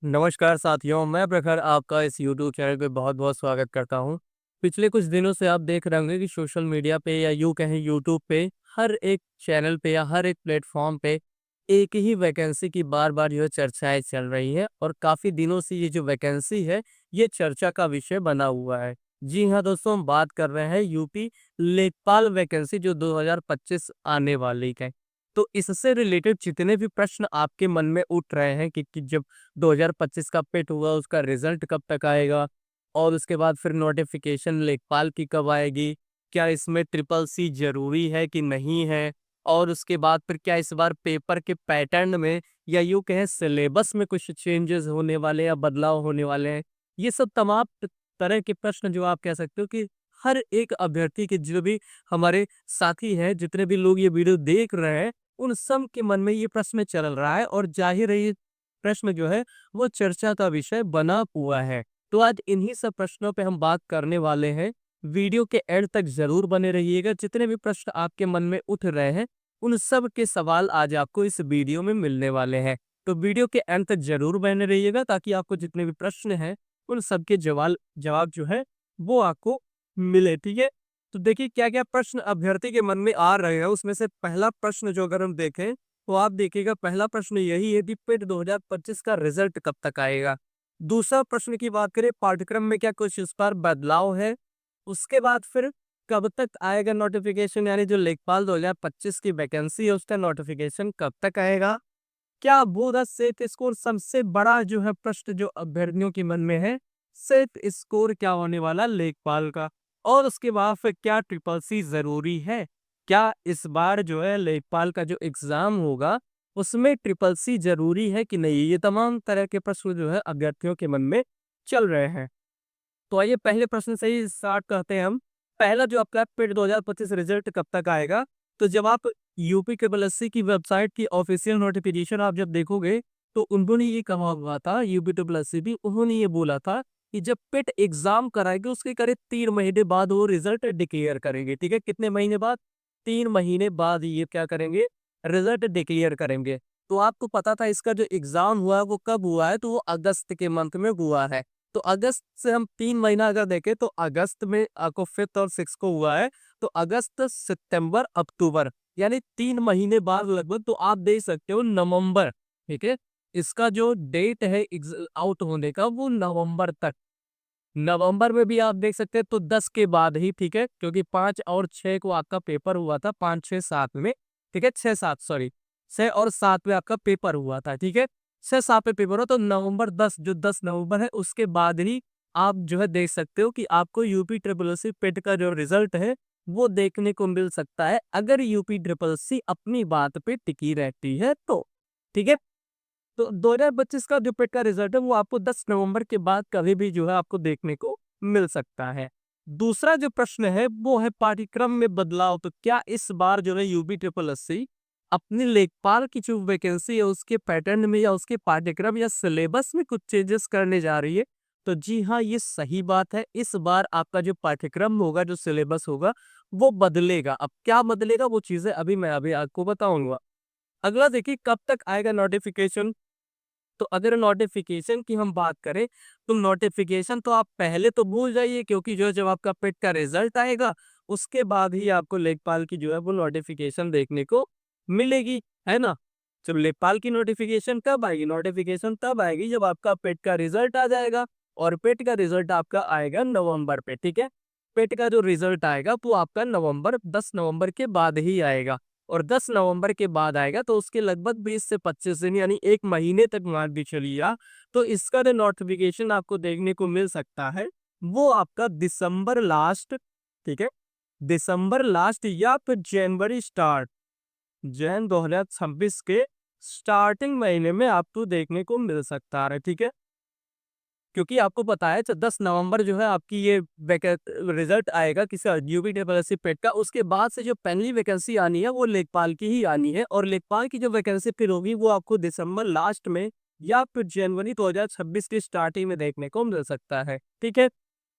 नमस्कार साथियों, मैं प्रखर आपका इस यूट्यूब चैनल पे बहुत-बहुत स्वागत करता हूँ। पिछले कुछ दिनों से आप देख रहे होंगे कि सोशल मीडिया पे या यूँ कहें यूट्यूब पे हर एक चैनल पे या हर एक प्लेटफ़ॉर्म पे एक ही वैकेंसी की बार-बार जो है चर्चाएँ चल रही हैं और काफ़ी दिनों से ये जो वैकेंसी है, ये चर्चा का विषय बना हुआ है। जी हाँ दोस्तों, हम बात कर रहे हैं यूपी लेखपाल वैकेंसी जो 2025 आने वाली है। तो इससे रिलेटेड जितने भी प्रश्न आपके मन में उठ रहे हैं कि जब 2025 का पेट हुआ उसका रिजल्ट कब तक आएगा और उसके बाद फिर नोटिफिकेशन लेखपाल की कब आएगी, क्या इसमें ट्रिपल सी जरूरी है कि नहीं है, और उसके बाद फिर क्या इस बार पेपर के पैटर्न में या यूं कहें सिलेबस में कुछ चेंजेस होने वाले या बदलाव होने वाले हैं। ये सब तमाम तरह के प्रश्न जो आप कह सकते हो कि हर एक अभ्यर्थी के जो भी हमारे साथी हैं, जितने भी लोग ये वीडियो देख रहे हैं, उन सब के मन में ये प्रश्न चल रहा है और जाहिर है ये प्रश्न जो है वो चर्चा का विषय बना हुआ है। तो आज इन्हीं सब प्रश्नों पे हम बात करने वाले हैं। वीडियो के एंड तक ज़रूर बने रहिएगा। जितने भी प्रश्न आपके मन में उठ रहे हैं, उन सब के सवाल आज आपको इस वीडियो में मिलने वाले हैं। तो वीडियो के एंड तक ज़रूर बने रहिएगा ताकि आपको जितने भी प्रश्न हैं, उन सब के जवाब जो है वो आपको मिले, ठीक है? तो देखिए क्या-क्या प्रश्न अभ्यर्थी के मन में आ रहे हैं, उसमें से पहला प्रश्न जो अगर हम देखें तो आप देखिएगा पहला प्रश्न यही है कि पेट 2025 का रिजल्ट कब तक आएगा। दूसरा प्रश्न की बात करें, पाठ्यक्रम में क्या कुछ इस बार बदलाव है? उसके बाद फिर कब तक आएगा नोटिफिकेशन, यानी जो लेखपाल 2025 की वैकेंसी है उसका नोटिफिकेशन कब तक आएगा? क्या बोर्ड सेट स्कोर, सबसे बड़ा जो है प्रश्न जो अभ्यर्थियों के मन में है, सेट स्कोर क्या होने वाला लेखपाल का? और उसके बाद फिर क्या ट्रिपल सी जरूरी है? क्या इस बार जो है लेखपाल का जो एग्जाम होगा उसमें ट्रिपल सी जरूरी है कि नहीं? ये तमाम तरह के प्रश्न जो है अभ्यर्थियों के मन में चल रहे हैं। तो आइए पहले प्रश्न से ही स्टार्ट करते हैं हम। पहला जो आपका पेट 2025 रिजल्ट कब तक आएगा? तो जब आप यूपी ट्रिपल एससी की वेबसाइट की ऑफिशियल नोटिफिकेशन आप जब देखोगे, तो उन्होंने ये कहा हुआ था, यूपी ट्रिपल एससी भी उन्होंने ये बोला था कि जब पेट एग्जाम कराएंगे उसके करीब 3 महीने बाद वो रिजल्ट डिक्लेयर करेंगे, ठीक है? कितने महीने बाद? 3 महीने बाद ये क्या करेंगे? रिजल्ट डिक्लेयर करेंगे। तो आपको पता था इसका जो एग्जाम हुआ है वो कब हुआ है? तो वो अगस्त के मंथ में हुआ है। तो अगस्त से हम 3 महीना अगर देखें तो अगस्त में आपको 5th और 6th को हुआ है। तो अगस्त, सितंबर, अक्टूबर, यानी 3 महीने बाद लगभग, तो आप देख सकते हो नवंबर, ठीक है? इसका जो डेट है आउट होने का वो नवंबर तक। नवंबर में भी आप देख सकते हैं तो 10 के बाद ही, ठीक है? क्योंकि 5 और 6 को आपका पेपर हुआ था, 5, 6, 7 में, ठीक है? 6, 7 सॉरी, 6 और 7 में आपका पेपर हुआ था, ठीक है? 6, 7 में पेपर हुआ तो नवंबर 10, जो 10 नवंबर है उसके बाद ही आप जो है देख सकते हो कि आपको यूपी ट्रिपल एससी पेट का जो रिजल्ट है वो देखने को मिल सकता है, अगर यूपी ट्रिपल एससी अपनी बात पे टिकी रहती है तो, ठीक है? तो 2025 का जो पेट का रिजल्ट है वो आपको 10 नवंबर के बाद कभी भी जो है आपको देखने को मिल सकता है। दूसरा जो प्रश्न है वो है पाठ्यक्रम में बदलाव। तो क्या इस बार जो है यूपी ट्रिपल एससी अपनी लेखपाल की जो वैकेंसी है उसके पैटर्न में या उसके पाठ्यक्रम या सिलेबस में कुछ चेंजेस करने जा रही है? तो जी हाँ, ये सही बात है। इस बार आपका जो पाठ्यक्रम होगा, जो सिलेबस होगा, वो बदलेगा। अब क्या बदलेगा वो चीजें अभी आपको बताऊंगा। अगला देखिए, कब तक आएगा नोटिफिकेशन? तो अगर नोटिफिकेशन की हम बात करें तो नोटिफिकेशन तो आप पहले तो भूल जाइए, क्योंकि जो जब आपका पेट का रिजल्ट आएगा उसके बाद ही आपको लेखपाल की जो है वो नोटिफिकेशन देखने को मिलेगी, है ना? जब लेखपाल की नोटिफिकेशन कब आएगी? नोटिफिकेशन तब आएगी जब आपका पेट का रिजल्ट आ जाएगा, और पेट का रिजल्ट आपका आएगा नवंबर पे, ठीक है? पेट का जो रिजल्ट आएगा वो आपका नवंबर, 10 नवंबर के बाद ही आएगा। और 10 नवंबर के बाद आएगा तो उसके लगभग 20 से 25 दिन, यानी 1 महीने तक मान के चलिए आप, तो इसका जो नोटिफिकेशन आपको देखने को मिल सकता है वो आपका दिसंबर लास्ट, ठीक है? दिसंबर लास्ट या फिर जनवरी स्टार्ट, जैन 2026 के स्टार्टिंग महीने में आपको देखने को मिल सकता है, ठीक है? क्योंकि आपको पता है 10 नवंबर जो है आपकी ये रिजल्ट आएगा किसी यूपी ट्रिपल पेट का, उसके बाद से जो पहली वैकेंसी आनी है वो लेखपाल की ही आनी है, और लेखपाल की जो वैकेंसी फिर होगी वो आपको दिसंबर लास्ट में या फिर जनवरी 2026 की स्टार्टिंग में देखने को मिल सकता है, ठीक है?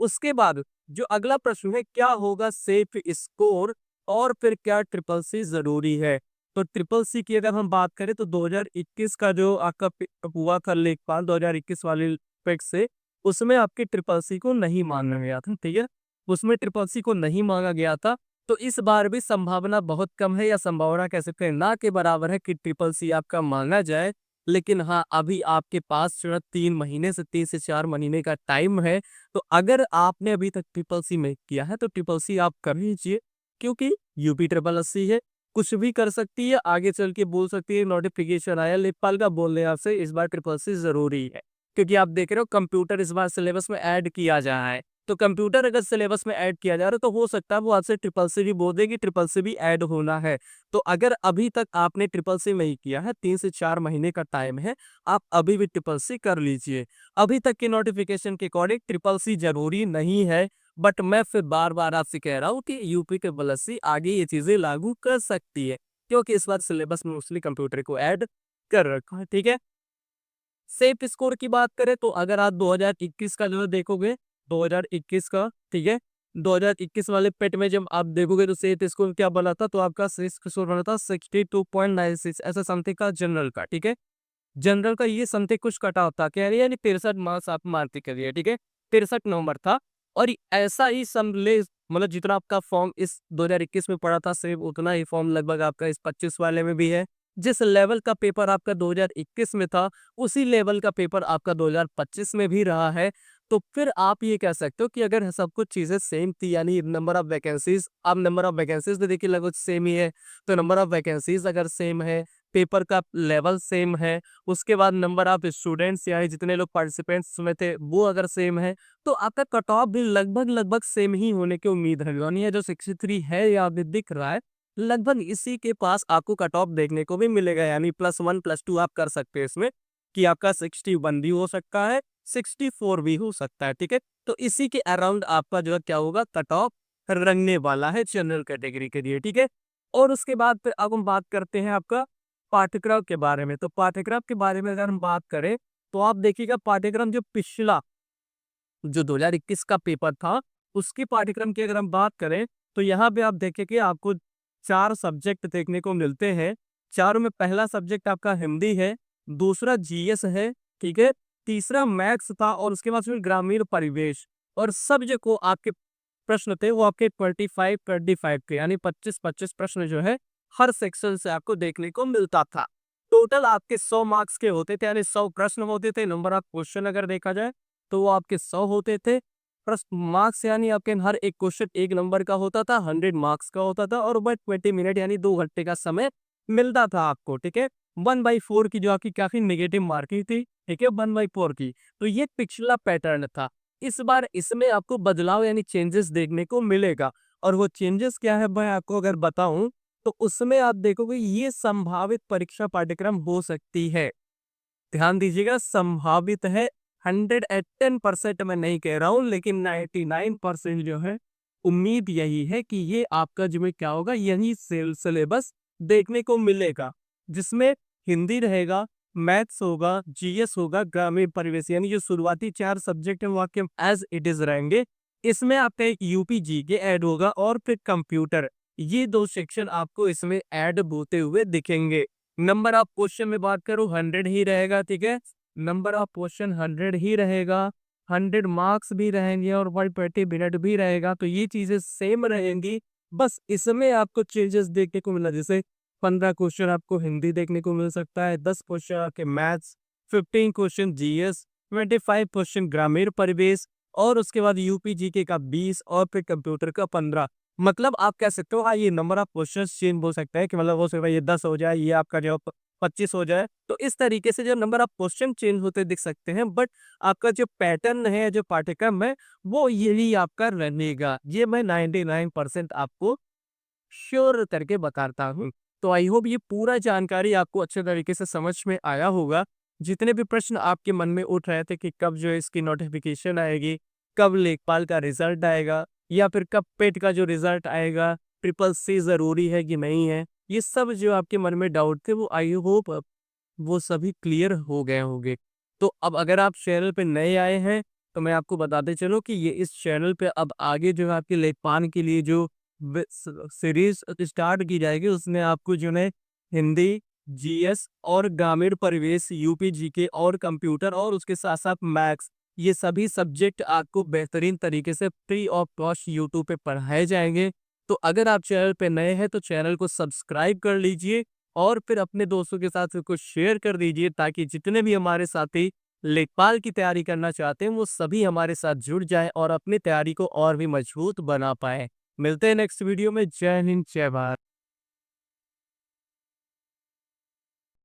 उसके बाद जो अगला प्रश्न है, क्या होगा सेफ स्कोर और फिर क्या ट्रिपल सी जरूरी है? तो ट्रिपल सी की अगर हम बात करें तो 2021 का जो आपका हुआ था लेखपाल 2021 वाले पेट से, उसमें आपके ट्रिपल सी को नहीं माना गया था, ठीक है। उसमें ट्रिपल सी को नहीं मांगा गया था। तो इस बार भी संभावना बहुत कम है, या संभावना कह सकते हैं ना के बराबर है कि ट्रिपल सी आपका मांगा जाए। लेकिन हाँ, अभी आपके पास जो है 3 महीने से 3 से 4 महीने का टाइम है। तो अगर आपने अभी तक ट्रिपल सी में किया है तो ट्रिपल सी आप कर लीजिए, क्योंकि यूपी ट्रिपल एससी है, कुछ भी कर सकती है, आगे चल के बोल सकती है नोटिफिकेशन आया लेखपाल का, बोल रहे हैं आपसे इस बार ट्रिपल सी जरूरी है। क्योंकि आप देख रहे हो कंप्यूटर इस बार सिलेबस में ऐड किया जा रहा है। तो कंप्यूटर अगर सिलेबस में ऐड किया जा रहा है तो हो सकता है वो आपसे ट्रिपल सी भी बोल दे कि ट्रिपल सी भी ऐड होना है। तो अगर अभी तक आपने ट्रिपल सी नहीं किया है, 3 से 4 महीने का टाइम है, आप अभी भी ट्रिपल सी कर लीजिए। अभी तक के नोटिफिकेशन के अकॉर्डिंग ट्रिपल सी जरूरी नहीं है। बट मैं फिर बार बार आपसे कह रहा हूँ कि यूपी ट्रिपल एससी आगे ये चीजें लागू कर सकती है, क्योंकि इस बार सिलेबस में मोस्टली कंप्यूटर को ऐड कर रखा है, ठीक है। सेफ स्कोर की बात करें तो अगर आप 2021 का जो है देखोगे, 2021 का, ठीक है, 2021 वाले पेट में जब आप देखोगे तो सेफ स्कोर क्या बना था, तो आपका सेफ स्कोर बना था 62.96 ऐसा समथिंग का जनरल का, ठीक है। जनरल का ये समथिंग कुछ कटा होता कह रही है, यानी 63 मार्क्स आप मारते करिए, ठीक है। 63 नंबर था। और ऐसा ही समले मतलब जितना आपका फॉर्म इस 2021 में पड़ा था सेम उतना ही फॉर्म लगभग आपका इस 25 वाले में भी है। जिस लेवल का पेपर आपका 2021 में था, उसी लेवल का पेपर आपका 2025 में भी रहा है। तो फिर आप ये कह सकते हो कि अगर सब कुछ चीजें सेम थी, यानी नंबर ऑफ वैकेंसीज, अब नंबर ऑफ वैकेंसीज भी देखिए लगभग सेम ही है। तो नंबर ऑफ वैकेंसीज अगर सेम है, पेपर का लेवल सेम है, उसके बाद नंबर ऑफ स्टूडेंट्स यानी जितने लोग पार्टिसिपेंट्स में थे वो अगर सेम है, तो आपका कट ऑफ भी लगभग लगभग सेम ही होने की उम्मीद है। यानी ये जो 63 है या अभी दिख रहा है, लगभग इसी के पास आपको कट ऑफ देखने को भी मिलेगा। यानी +1 +2 आप कर सकते हैं इसमें, कि आपका 61 भी हो सकता है, 64 भी हो सकता है, ठीक है। तो इसी के अराउंड आपका जो है क्या होगा, कट ऑफ रंगने वाला है जनरल कैटेगरी के लिए, ठीक है। और उसके बाद फिर अब हम बात करते हैं आपका पाठ्यक्रम के बारे में। तो पाठ्यक्रम के बारे में अगर हम बात करें, तो आप देखिएगा पाठ्यक्रम जो पिछला जो 2021 का पेपर था, उसके पाठ्यक्रम की अगर हम बात करें, तो यहाँ पे आप देखेंगे आपको 4 सब्जेक्ट देखने को मिलते हैं। चारों में पहला सब्जेक्ट आपका हिंदी है, दूसरा जीएस है, ठीक है, तीसरा मैथ्स था, और उसके बाद फिर ग्रामीण परिवेश। और सब जो को आपके प्रश्न थे वो आपके 25 के, यानी 25 प्रश्न जो है हर सेक्शन से आपको देखने को मिलता था। टोटल आपके 100 मार्क्स के होते थे, यानी 100 प्रश्न होते थे। नंबर ऑफ क्वेश्चन अगर देखा जाए तो वो आपके 100 होते थे। प्लस मार्क्स यानी आपके हर एक क्वेश्चन 1 नंबर का होता था, 100 मार्क्स का होता था, और बस 20 मिनट यानी 2 घंटे का समय मिलता था आपको, ठीक है। 1/4 की जो आपकी काफी नेगेटिव मार्किंग थी, ठीक है, 1/4 की। तो ये पिछला पैटर्न था। इस बार इसमें आपको बदलाव यानी चेंजेस देखने को मिलेगा। और वो चेंजेस क्या है मैं आपको अगर बताऊं, तो उसमें आप देखोगे ये संभावित परीक्षा पाठ्यक्रम हो सकती है। ध्यान दीजिएगा, संभावित है। 110% मैं नहीं कह रहा हूं, लेकिन 99% जो है उम्मीद यही है कि ये आपका जो है क्या होगा, यही सिलेबस देखने को मिलेगा, जिसमें हिंदी रहेगा, मैथ्स होगा, जीएस होगा, ग्रामीण परिवेश, यानी जो शुरुआती 4 सब्जेक्ट है वो आपके एज इट इज रहेंगे। इसमें आपका एक यूपी जीके ऐड होगा, और फिर कंप्यूटर। ये 2 सेक्शन आपको इसमें ऐड होते हुए दिखेंगे। नंबर ऑफ क्वेश्चन में बात करूं 100 ही रहेगा, ठीक है। नंबर ऑफ क्वेश्चन 100 ही रहेगा, 100 मार्क्स भी रहेंगे, और 120 मिनट भी रहेगा। तो ये चीजें सेम रहेंगी। बस इसमें आपको चेंजेस देखने को मिला, जैसे 15 क्वेश्चन आपको हिंदी देखने को मिल सकता है, 10 क्वेश्चन आपके मैथ्स, 15 क्वेश्चन जीएस, 25 क्वेश्चन ग्रामीण परिवेश, और उसके बाद यूपी जीके का 20, और फिर कंप्यूटर का 15। मतलब आप कह सकते हो हाँ, ये नंबर ऑफ क्वेश्चन चेंज हो सकता है, कि मतलब हो सकता है ये 10 हो जाए, ये आपका जो 25 हो जाए। तो इस तरीके से जो नंबर ऑफ क्वेश्चन चेंज होते दिख सकते हैं, बट आपका जो पैटर्न है, जो पाठ्यक्रम है, वो यही आपका रहेगा। ये मैं 99% आपको श्योर करके बताता हूँ। तो आई होप ये पूरा जानकारी आपको अच्छे तरीके से समझ में आया होगा। जितने भी प्रश्न आपके मन में उठ रहे थे कि कब जो है इसकी नोटिफिकेशन आएगी, कब लेखपाल का रिजल्ट आएगा, या फिर कब पेट का जो रिजल्ट आएगा, ट्रिपल सी जरूरी है कि नहीं है, ये सब जो आपके मन में डाउट थे वो आई होप वो सभी क्लियर हो गए होंगे। तो अब अगर आप चैनल पे नए आए हैं, तो मैं आपको बताते चलूं कि ये इस चैनल पे अब आगे जो है आपके लेखपाल के लिए जो सीरीज स्टार्ट की जाएगी, उसमें आपको जो है हिंदी, जीएस और ग्रामीण परिवेश, यूपी जीके और कंप्यूटर और उसके साथ-साथ मैथ्स, ये सभी सब्जेक्ट आपको बेहतरीन तरीके से फ्री ऑफ कॉस्ट यूट्यूब पे पढ़ाए जाएँगे। तो अगर आप चैनल पे नए हैं तो चैनल को सब्सक्राइब कर लीजिए और फिर अपने दोस्तों के साथ इसको शेयर कर दीजिए ताकि जितने भी हमारे साथी लेखपाल की तैयारी करना चाहते हैं वो सभी हमारे साथ जुड़ जाएँ और अपनी तैयारी को और भी मजबूत बना पाएँ। मिलते हैं नेक्स्ट वीडियो में। जय हिंद, जय भारत।